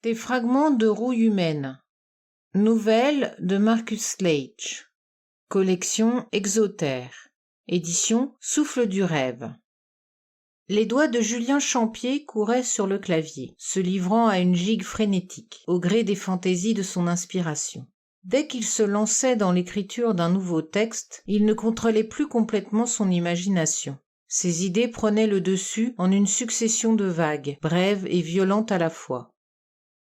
Des fragments de rouille humaine. Nouvelle de Marcus Leitch. Collection Exotère. Édition Souffle du rêve. Les doigts de Julien Champier couraient sur le clavier, se livrant à une gigue frénétique, au gré des fantaisies de son inspiration. Dès qu'il se lançait dans l'écriture d'un nouveau texte, il ne contrôlait plus complètement son imagination. Ses idées prenaient le dessus en une succession de vagues, brèves et violentes à la fois.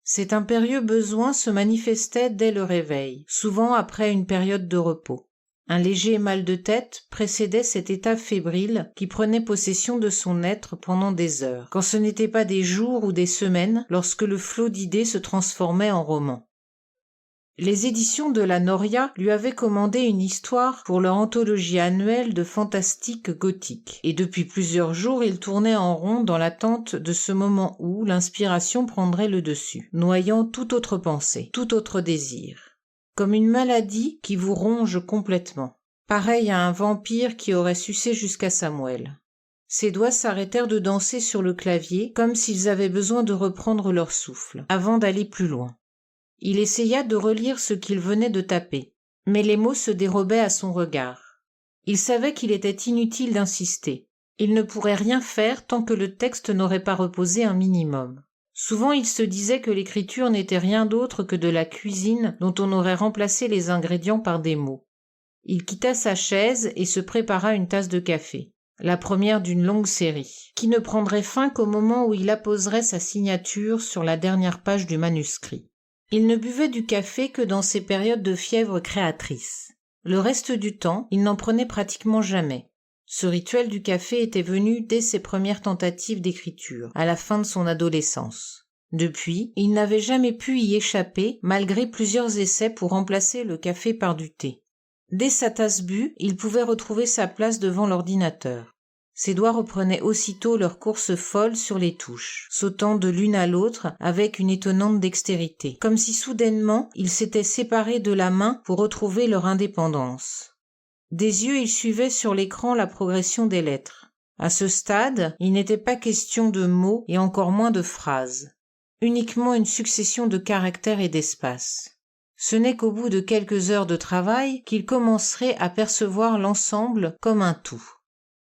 Cet impérieux besoin se manifestait dès le réveil, souvent après une période de repos. Un léger mal de tête précédait cet état fébrile qui prenait possession de son être pendant des heures, quand ce n'était pas des jours ou des semaines, lorsque le flot d'idées se transformait en roman. Les éditions de la Noria lui avaient commandé une histoire pour leur anthologie annuelle de fantastique gothique, et depuis plusieurs jours il tournait en rond dans l'attente de ce moment où l'inspiration prendrait le dessus, noyant toute autre pensée, tout autre désir. Comme une maladie qui vous ronge complètement, pareil à un vampire qui aurait sucé jusqu'à sa moelle. Ses doigts s'arrêtèrent de danser sur le clavier, comme s'ils avaient besoin de reprendre leur souffle, avant d'aller plus loin. Il essaya de relire ce qu'il venait de taper, mais les mots se dérobaient à son regard. Il savait qu'il était inutile d'insister. Il ne pourrait rien faire tant que le texte n'aurait pas reposé un minimum. Souvent il se disait que l'écriture n'était rien d'autre que de la cuisine dont on aurait remplacé les ingrédients par des mots. Il quitta sa chaise et se prépara une tasse de café, la première d'une longue série, qui ne prendrait fin qu'au moment où il apposerait sa signature sur la dernière page du manuscrit. Il ne buvait du café que dans ses périodes de fièvre créatrice. Le reste du temps, il n'en prenait pratiquement jamais. Ce rituel du café était venu dès ses premières tentatives d'écriture, à la fin de son adolescence. Depuis, il n'avait jamais pu y échapper, malgré plusieurs essais pour remplacer le café par du thé. Dès sa tasse bue, il pouvait retrouver sa place devant l'ordinateur. Ses doigts reprenaient aussitôt leur course folle sur les touches, sautant de l'une à l'autre avec une étonnante dextérité, comme si soudainement ils s'étaient séparés de la main pour retrouver leur indépendance. Des yeux, il suivait sur l'écran la progression des lettres. À ce stade, il n'était pas question de mots et encore moins de phrases, uniquement une succession de caractères et d'espaces. Ce n'est qu'au bout de quelques heures de travail qu'il commencerait à percevoir l'ensemble comme un tout.